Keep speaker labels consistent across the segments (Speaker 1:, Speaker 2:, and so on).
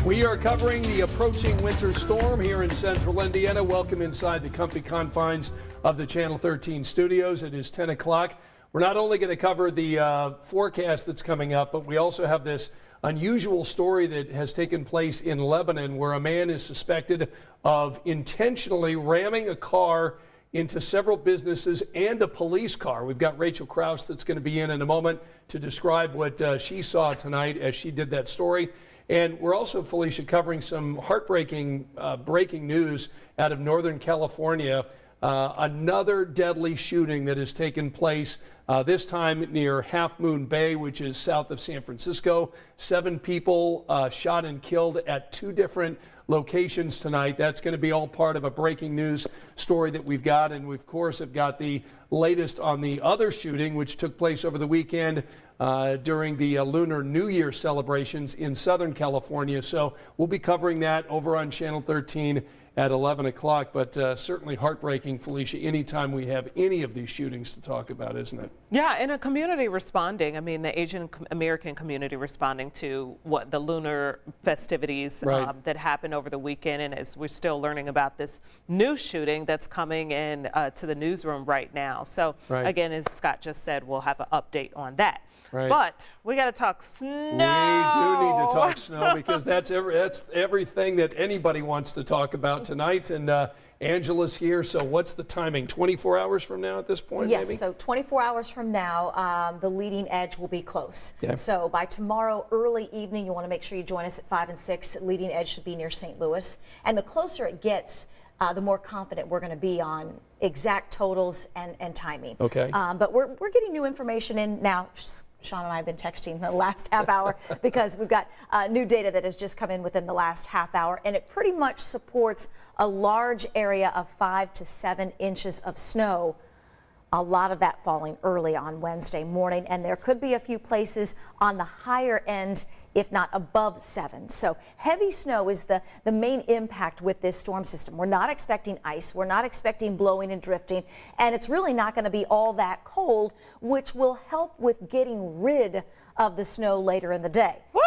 Speaker 1: We are covering the approaching winter storm here in central Indiana. Welcome inside the comfy confines of the Channel 13 studios. It is 10 o'clock. We're not only going to cover the forecast that's coming up, but we also have this unusual story that has taken place in Lebanon where a man is suspected of intentionally ramming a car into several businesses and a police car. We've got Rachel Krause that's going to be in a moment to describe what she saw tonight as she did that story. And we're also, Felicia, covering some heartbreaking breaking news out of Northern California. Another deadly shooting that has taken place, this time near Half Moon Bay, which is south of San Francisco. 7 people shot and killed at 2 different locations tonight. That's going to be all part of a breaking news story that we've got. And we, of course, have got the latest on the other shooting, which took place over the weekend during the Lunar New Year celebrations in Southern California. So we'll be covering that over on Channel 13 at 11 o'clock, but certainly heartbreaking, Felicia, anytime we have any of these shootings to talk about, isn't it?
Speaker 2: Yeah, and a community responding. I mean, the Asian American community responding to what the lunar festivities that happened over the weekend, and as we're still learning about this new shooting that's coming in to the newsroom right now. So again, as Scott just said, we'll have an update on that. But we got to talk snow.
Speaker 1: We do need to talk snow because that's everything that anybody wants to talk about tonight. And Angela's here. So what's the timing? 24 hours from now at this point?
Speaker 3: Yes.
Speaker 1: Maybe?
Speaker 3: So 24 hours from now, the leading edge will be close. Yeah. So by tomorrow early evening, you want to make sure you join us at 5 and 6. Leading edge should be near St. Louis. And the closer it gets, the more confident we're going to be on exact totals and timing.
Speaker 1: Okay.
Speaker 3: But we're getting new information in now. Sean and I have been texting the last half hour because we've got new data that has just come in within the last half hour, and it pretty much supports a large area of 5 to 7 inches of snow. A lot of that falling early on Wednesday morning, and there could be a few places on the higher end, if not above 7. So heavy snow is the main impact with this storm system. We're not expecting ice. We're not expecting blowing and drifting, and it's really not going to be all that cold, which will help with getting rid of the snow later in the day. Woo!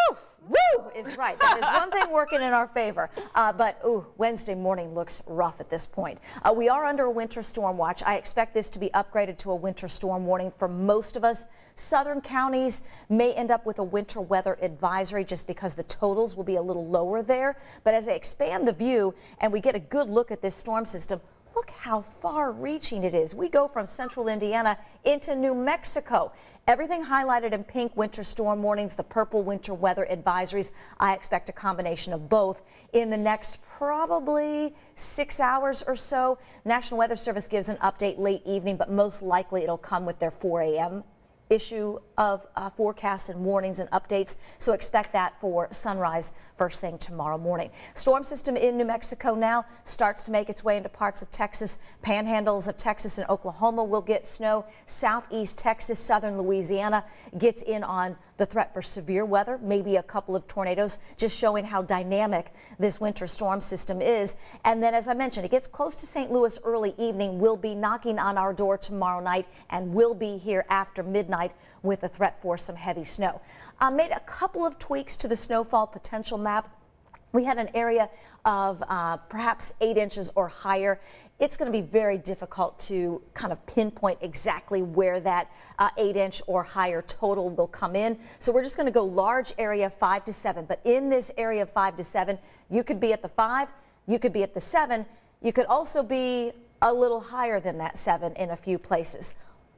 Speaker 3: Woo is right. That is one thing working in our favor. But Wednesday morning looks rough at this point. We are under a winter storm watch. I expect this to be upgraded to a winter storm warning for most of us. Southern counties may end up with a winter weather advisory just because the totals will be a little lower there. But as I expand the view and we get a good look at this storm system, look how far-reaching it is. We go from central Indiana into New Mexico. Everything highlighted in pink, winter storm warnings, the purple, winter weather advisories. I expect a combination of both in the next probably 6 hours or so. National Weather Service gives an update late evening, but most likely it'll come with their 4 a.m. issue of forecasts and warnings and updates. So expect that for sunrise first thing tomorrow morning. Storm system in New Mexico now starts to make its way into parts of Texas. Panhandles of Texas and Oklahoma will get snow. Southeast Texas, southern Louisiana gets in on the threat for severe weather, maybe a couple of tornadoes, just showing how dynamic this winter storm system is. And then, as I mentioned, it gets close to St. Louis early evening. Will be knocking on our door tomorrow night and will be here after midnight with a threat for some heavy snow. Made a couple of tweaks to the snowfall potential map. We had an area of perhaps 8 inches or higher. It's going to be very difficult to kind of pinpoint exactly where that 8-inch or higher total will come in. So we're just going to go large area 5 to 7. But in this area of 5 to 7, you could be at the 5, you could be at the 7, you could also be a little higher than that 7 in a few places.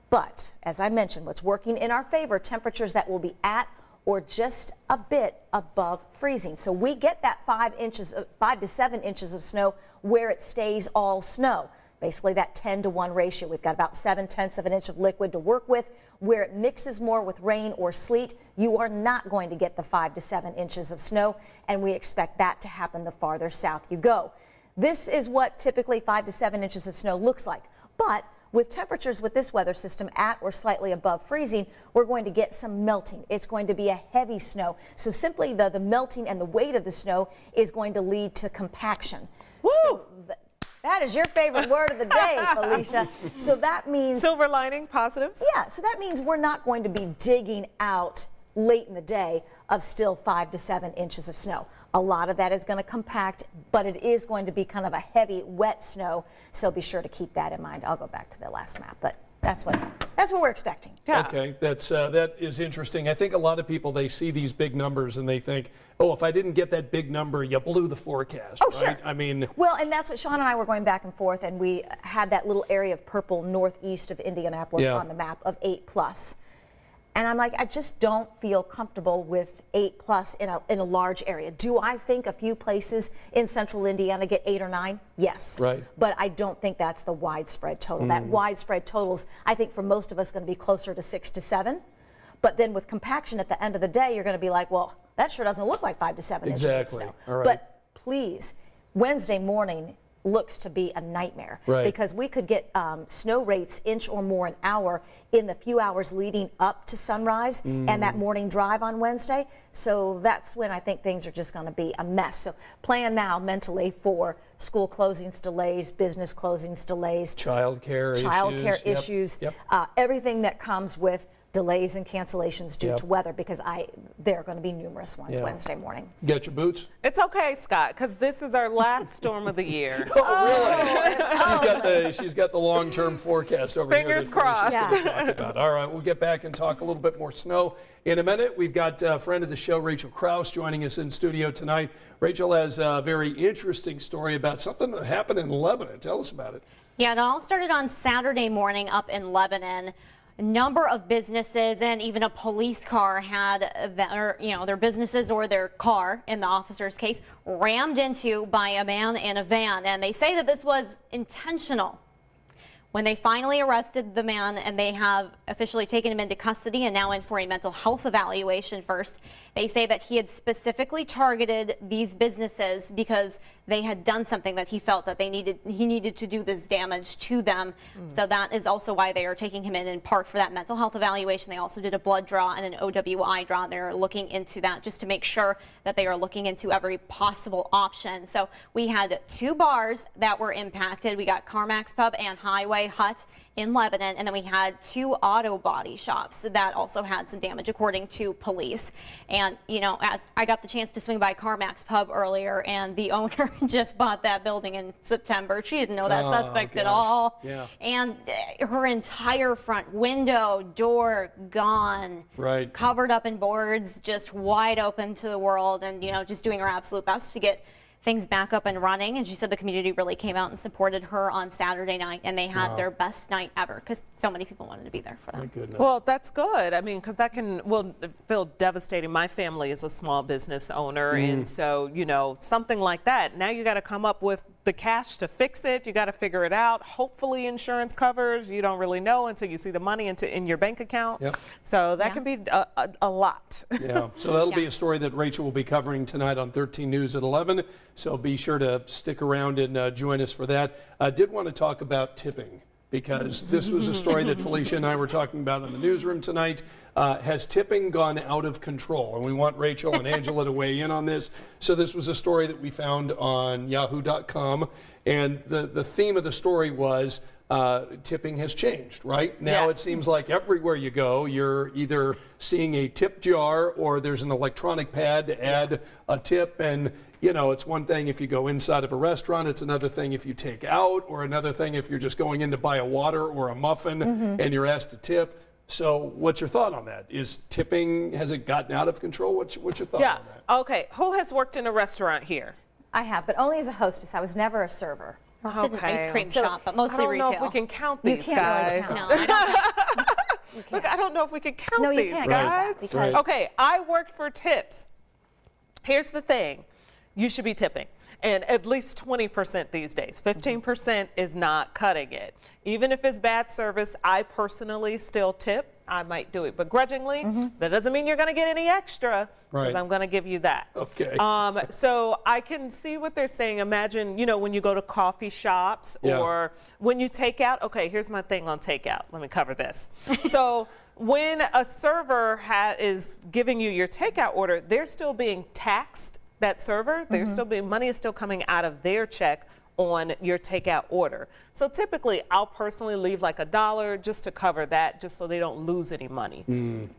Speaker 3: But as I mentioned, what's working in our favor, temperatures that will be at or just a bit above freezing. So we get that 5 to 7 inches of snow where it stays all snow. Basically that 10-to-1 ratio. We've got about 7/10 of an inch of liquid to work with. Where it mixes more with rain or sleet, you are not going to get the 5 to 7 inches of snow, and we expect that to happen the farther south you go. This is what typically 5 to 7 inches of snow looks like. But with temperatures with this weather system at or slightly above freezing, we're going to get some melting. It's going to be a heavy snow. So simply the melting and the weight of the snow is going to lead to compaction. Woo! So that is your favorite word of the day, Felicia. So that means...
Speaker 2: Silver lining, positives?
Speaker 3: Yeah, so that means we're not going to be digging out late in the day of still 5 to 7 inches of snow. A lot of that is going to compact, but it is going to be kind of a heavy, wet snow. So be sure to keep that in mind. I'll go back to the last map, but that's what we're expecting.
Speaker 2: Yeah.
Speaker 1: Okay, that is interesting. I think a lot of people, they see these big numbers and they think, oh, if I didn't get that big number, you blew the forecast.
Speaker 3: Oh,
Speaker 1: right?
Speaker 3: sure.
Speaker 1: I mean,
Speaker 3: well, and that's what Sean and I were going back and forth, and we had that little area of purple northeast of Indianapolis
Speaker 1: Yeah.
Speaker 3: on the map of 8+. And I'm like, I just don't feel comfortable with 8+ in a large area. Do I think a few places in central Indiana get 8 or 9? Yes.
Speaker 1: Right.
Speaker 3: But I don't think that's the widespread total. That widespread total's, I think, for most of us, going to be closer to 6 to 7. But then with compaction at the end of the day, you're going to be like, well, that sure doesn't look like 5 to 7 inches of
Speaker 1: Exactly.
Speaker 3: snow.
Speaker 1: All right.
Speaker 3: But please, Wednesday morning looks to be a nightmare,
Speaker 1: Right.
Speaker 3: because we could get snow rates inch or more an hour in the few hours leading up to sunrise and that morning drive on Wednesday. So that's when I think things are just going to be a mess. So plan now mentally for school closings, delays, business closings, delays,
Speaker 1: childcare
Speaker 3: childcare
Speaker 1: Yep.
Speaker 3: issues,
Speaker 1: Yep.
Speaker 3: Everything that comes with delays and cancellations due
Speaker 1: Yep.
Speaker 3: to weather, because there are going to be numerous ones
Speaker 1: Yeah.
Speaker 3: Wednesday morning.
Speaker 1: Get your boots.
Speaker 2: It's okay, Scott, because this is our last storm of the year.
Speaker 1: Oh, really? She's got the long-term forecast over
Speaker 2: Fingers
Speaker 1: here. that Felicia's
Speaker 3: crossed.
Speaker 1: gonna talk about. All right, we'll get back and talk a little bit more snow in a minute. We've got a friend of the show, Rachel Krause, joining us in studio tonight. Rachel has a very interesting story about something that happened in Lebanon. Tell us about it.
Speaker 4: Yeah, it all started on Saturday morning up in Lebanon. A number of businesses and even a police car had their businesses or their car, in the officer's case, rammed into by a man in a van. And they say that this was intentional. When they finally arrested the man, and they have officially taken him into custody and now in for a mental health evaluation first, they say that he had specifically targeted these businesses because they had done something that he felt that he needed to do this damage to them. So that is also why they are taking him in part for that mental health evaluation. They also did a blood draw and an OWI draw. They're looking into that just to make sure that they are looking into every possible option. So we had 2 bars that were impacted. We got Carmack's Pub and Highway Hut in Lebanon, and then we had 2 auto body shops that also had some damage, according to police. And I got the chance to swing by Carmack's Pub earlier, and the owner just bought that building in September. She didn't know that suspect at all.
Speaker 1: Yeah.
Speaker 4: And her entire front window, door gone,
Speaker 1: Right.
Speaker 4: covered up in boards, just wide open to the world, and just doing her absolute best to get things back up and running. And she said the community really came out and supported her on Saturday night, and they had their best night ever because so many people wanted to be there for them.
Speaker 1: My goodness.
Speaker 2: Well, that's good. I mean, because that will feel devastating. My family is a small business owner, and so, something like that, now you got to come up with the cash to fix it. You got to figure it out. Hopefully insurance covers. You don't really know until you see the money in your bank account.
Speaker 1: Yep.
Speaker 2: So that can be a lot.
Speaker 1: Yeah, so that'll be a story that Rachel will be covering tonight on 13 News at 11. So be sure to stick around and join us for that. I did want to talk about tipping, because this was a story that Felicia and I were talking about in the newsroom tonight. Has tipping gone out of control? And we want Rachel and Angela to weigh in on this. So this was a story that we found on yahoo.com, and the theme of the story was tipping has changed, right? Now
Speaker 2: Yes.
Speaker 1: it seems like everywhere you go, you're either seeing a tip jar or there's an electronic pad to add a tip. And it's one thing if you go inside of a restaurant, it's another thing if you take out, or another thing if you're just going in to buy a water or a muffin and you're asked to tip. So what's your thought on that? Is tipping, has it gotten out of control? What's your thought
Speaker 2: Yeah.
Speaker 1: on that?
Speaker 2: Okay. Who has worked in a restaurant here?
Speaker 3: I have, but only as a hostess. I was never a server.
Speaker 4: Did an ice cream
Speaker 3: So,
Speaker 4: shop, but
Speaker 2: I
Speaker 4: mostly
Speaker 2: don't know
Speaker 4: retail.
Speaker 2: if we can count
Speaker 3: You
Speaker 2: these
Speaker 3: can't really
Speaker 2: guys.
Speaker 3: count.
Speaker 4: No, I don't.
Speaker 2: Look, I don't know if we can count
Speaker 3: No, you
Speaker 2: these
Speaker 3: can't
Speaker 2: guys.
Speaker 3: count that because
Speaker 2: Okay, I worked for tips. Here's the thing. You should be tipping. And at least 20% these days. 15% is not cutting it. Even if it's bad service, I personally still tip. I might do it begrudgingly. That doesn't mean you're going to get any extra, because
Speaker 1: Right.
Speaker 2: I'm going to give you that.
Speaker 1: Okay.
Speaker 2: So I can see what they're saying. Imagine, when you go to coffee shops
Speaker 1: Yeah.
Speaker 2: or when you take out. Okay, here's my thing on takeout. Let me cover this. So when a server is giving you your takeout order, they're still being taxed. That server, money is still coming out of their check on your takeout order. So typically, I'll personally leave like $1 just to cover that, just so they don't lose any money.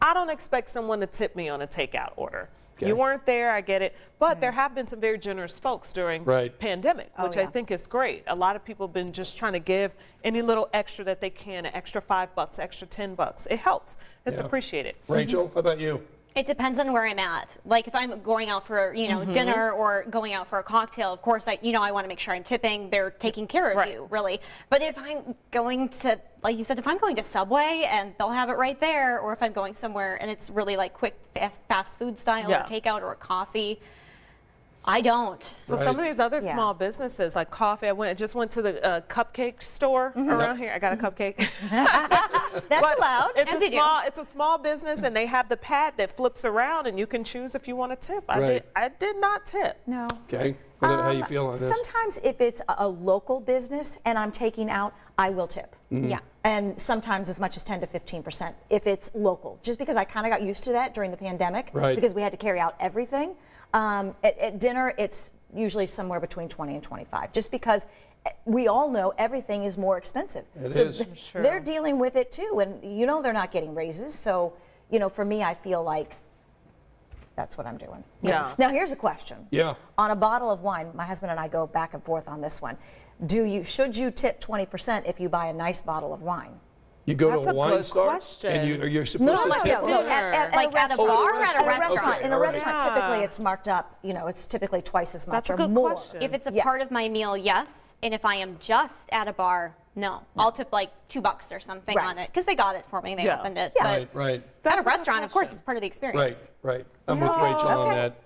Speaker 2: I don't expect someone to tip me on a takeout order. You weren't there, I get it. But there have been some very generous folks during pandemic, which I think is great. A lot of people have been just trying to give any little extra that they can, an extra $5, extra $10. It helps. It's appreciated.
Speaker 1: Rachel, how about you?
Speaker 4: It depends on where I'm at. Like if I'm going out for, dinner or going out for a cocktail, of course, I want to make sure I'm tipping. They're taking care of you, really. But if I'm going to, like you said, if I'm going to Subway and they'll have it right there, or if I'm going somewhere and it's really like quick, fast food style or takeout or a coffee, I don't.
Speaker 2: So some of these other small businesses, like coffee, I just went to the cupcake store around here. I got a cupcake.
Speaker 3: That's allowed.
Speaker 2: It's a small business, and they have the pad that flips around, and you can choose if you want to tip. I did not tip.
Speaker 3: No.
Speaker 1: Okay. How you feel on this?
Speaker 3: Sometimes if it's a local business and I'm taking out, I will tip.
Speaker 4: Yeah.
Speaker 3: And sometimes as much as 10 to 15% if it's local. Just because I kind of got used to that during the pandemic, because we had to carry out everything. At dinner, it's usually somewhere between 20 and 25, just because we all know everything is more expensive.
Speaker 1: It is.
Speaker 3: They're dealing with it too, and they're not getting raises. So, for me, I feel like that's what I'm doing.
Speaker 2: Yeah.
Speaker 3: Now, here's a question.
Speaker 1: Yeah.
Speaker 3: On a bottle of wine, my husband and I go back and forth on this one. Should you tip 20% if you buy a nice bottle of wine?
Speaker 1: You go to a wine store and you're supposed to tip?
Speaker 3: No. At
Speaker 4: a bar or at a restaurant?
Speaker 3: Okay, in a restaurant, typically it's marked up. It's typically twice as much
Speaker 2: That's
Speaker 3: or
Speaker 2: a good
Speaker 3: more.
Speaker 2: question.
Speaker 4: If it's a part of my meal, yes. And if I am just at a bar, no. I'll tip like $2 or something on it because they got it for me. They opened it.
Speaker 3: Yeah.
Speaker 4: But
Speaker 1: Right.
Speaker 4: at a restaurant, of course, it's part of the experience.
Speaker 1: Right. I'm with Rachel on that.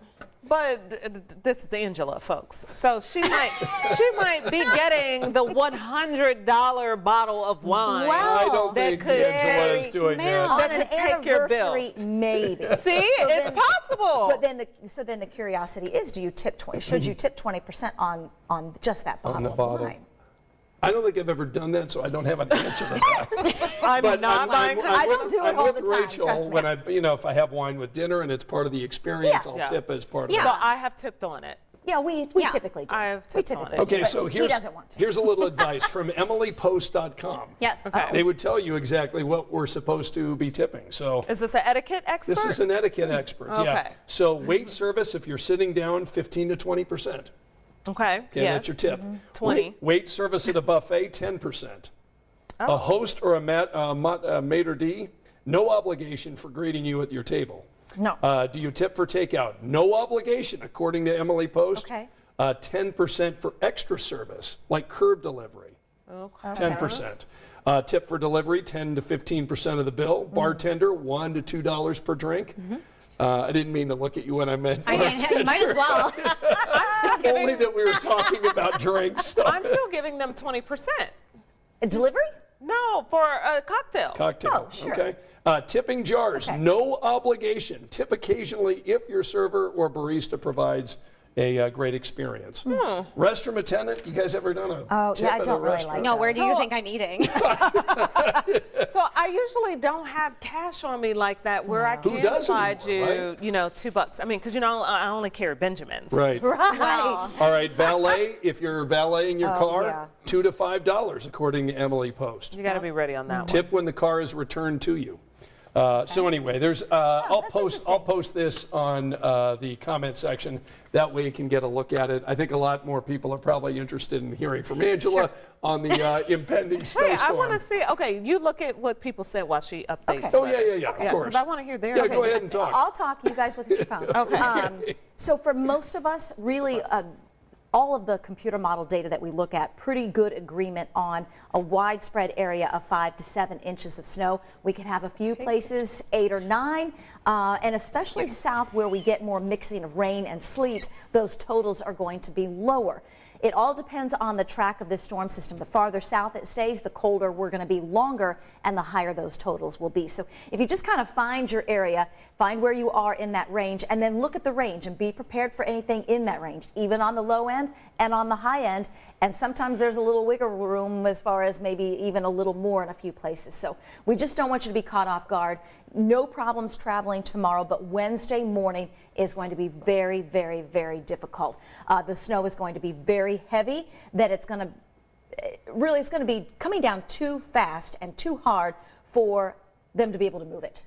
Speaker 2: But this is Angela, folks. So she might be getting the $100 bottle of wine.
Speaker 3: Wow.
Speaker 1: I don't think Angela is doing that.
Speaker 3: On
Speaker 2: That
Speaker 3: an
Speaker 2: could take your bill.
Speaker 3: anniversary, maybe.
Speaker 2: See, it's possible.
Speaker 3: But then the curiosity is, do you tip 20? Should you tip 20% on just that bottle of wine?
Speaker 1: I don't think I've ever done that, so I don't have an answer to that.
Speaker 2: I'm not buying.
Speaker 3: I don't do it all the time,
Speaker 1: Rachel,
Speaker 3: trust me.
Speaker 1: when if I have wine with dinner and it's part of the experience, I'll tip as part of it.
Speaker 2: So I have tipped on it.
Speaker 3: Yeah, we typically do.
Speaker 2: I have
Speaker 3: we
Speaker 2: tipped on
Speaker 3: typically
Speaker 2: it.
Speaker 1: Okay,
Speaker 3: do,
Speaker 1: so
Speaker 3: but he doesn't want to.
Speaker 1: here's a little advice from emilypost.com.
Speaker 4: Yes.
Speaker 2: Okay.
Speaker 1: They would tell you exactly what we're supposed to be tipping. So
Speaker 2: Is this an etiquette expert?
Speaker 1: this is an etiquette expert. Yeah.
Speaker 2: Okay.
Speaker 1: So wait service, if you're sitting down, 15 to 20%.
Speaker 2: Okay.
Speaker 1: Okay, that's your tip.
Speaker 2: 20.
Speaker 1: Wait service at a buffet, 10%. A host or a maitre d', no obligation for greeting you at your table.
Speaker 3: No.
Speaker 1: Do you tip for takeout? No obligation, according to Emily Post.
Speaker 3: Okay.
Speaker 1: 10% for extra service, like curb delivery.
Speaker 2: Okay.
Speaker 1: 10%. Tip for delivery, 10 to 15% of the bill. Bartender, $1 to $2 per drink. I didn't mean to look at you when I meant
Speaker 4: I mean, you might as well.
Speaker 1: only that we were talking about drinks. So.
Speaker 2: I'm still giving them 20%.
Speaker 3: A delivery?
Speaker 2: No, for a cocktail.
Speaker 1: Cocktail.
Speaker 3: Oh, sure.
Speaker 1: Okay. Tipping jars, no obligation. Tip occasionally if your server or barista provides a great experience. Restroom attendant, you guys ever done a tip
Speaker 3: I
Speaker 1: at a
Speaker 3: don't really
Speaker 1: restaurant?
Speaker 3: like
Speaker 4: No, where do you think I'm eating?
Speaker 2: So I usually don't have cash on me like that where I
Speaker 1: Who
Speaker 2: can
Speaker 1: does
Speaker 2: slide
Speaker 1: anymore,
Speaker 2: you,
Speaker 1: right?
Speaker 2: $2. I mean, because I only carry Benjamins.
Speaker 1: Right.
Speaker 3: Right.
Speaker 1: All right, valet, if you're valeting your car,
Speaker 3: yeah.
Speaker 1: $2 to $5 according to Emily Post.
Speaker 2: You got to be ready on that one.
Speaker 1: Tip when the car is returned to you. So anyway, there's I'll post this on the comment section. That way you can get a look at it. I think a lot more people are probably interested in hearing from Angela on the impending snowstorm.
Speaker 2: Hey, I want to see. Okay, you look at what people said while she updates.
Speaker 1: Oh yeah, of course.
Speaker 2: 'Cause I want to hear their.
Speaker 1: Yeah, go ahead and talk.
Speaker 3: I'll talk. You guys look at your phone.
Speaker 2: Okay.
Speaker 3: So for most of us, really, all of the computer model data that we look at, pretty good agreement on a widespread area of 5 to 7 inches of snow. We could have a few places 8 or 9, and especially south where we get more mixing of rain and sleet, those totals are going to be lower. It all depends on the track of this storm system. The farther south it stays, the colder we're going to be longer and the higher those totals will be. So if you just kind of find your area, find where you are in that range, and then look at the range and be prepared for anything in that range, even on the low end and on the high end. And sometimes there's a little wiggle room as far as maybe even a little more in a few places. So we just don't want you to be caught off guard. No problems traveling tomorrow, but Wednesday morning is going to be very, very, very difficult. The snow is going to be very heavy, that it's going to be coming down too fast and too hard for them to be able to move it.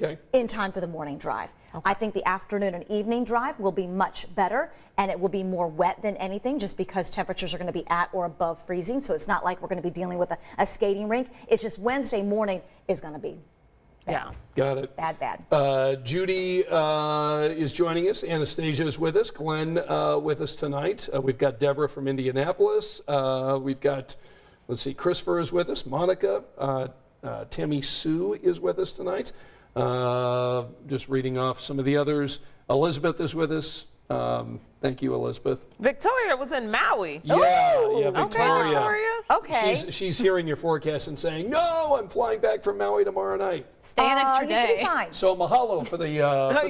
Speaker 1: Okay.
Speaker 3: in time for the morning drive. I think the afternoon and evening drive will be much better, and it will be more wet than anything just because temperatures are going to be at or above freezing. So it's not like we're going to be dealing with a skating rink. It's just Wednesday morning is going to be bad.
Speaker 1: Got it.
Speaker 3: Bad.
Speaker 1: Judy is joining us. Anastasia is with us. Glenn with us tonight. We've got Deborah from Indianapolis. We've got, let's see, Christopher is with us. Monica, Tammy Sue is with us tonight. Just reading off some of the others. Elizabeth is with us. Thank you, Elizabeth.
Speaker 2: Victoria was in Maui.
Speaker 1: Yeah, Victoria.
Speaker 2: Okay, Victoria.
Speaker 3: Okay.
Speaker 1: She's hearing your forecast and saying, no, I'm flying back from Maui tomorrow night.
Speaker 4: Stay an extra
Speaker 3: You should be
Speaker 4: day.
Speaker 3: fine.
Speaker 1: So mahalo for the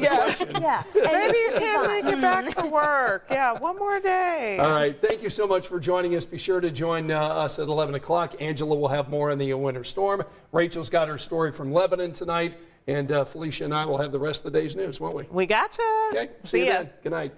Speaker 1: question.
Speaker 3: Yeah. And
Speaker 2: Maybe you
Speaker 3: should be
Speaker 2: can't
Speaker 3: fine.
Speaker 2: make it back to work. Yeah, one more day.
Speaker 1: All right, thank you so much for joining us. Be sure to join us at 11 o'clock. Angela will have more on the winter storm. Rachel's got her story from Lebanon tonight. And Felicia and I will have the rest of the day's news, won't we?
Speaker 2: We gotcha.
Speaker 1: Okay, see
Speaker 2: See
Speaker 1: you
Speaker 2: ya.
Speaker 1: then. Good night.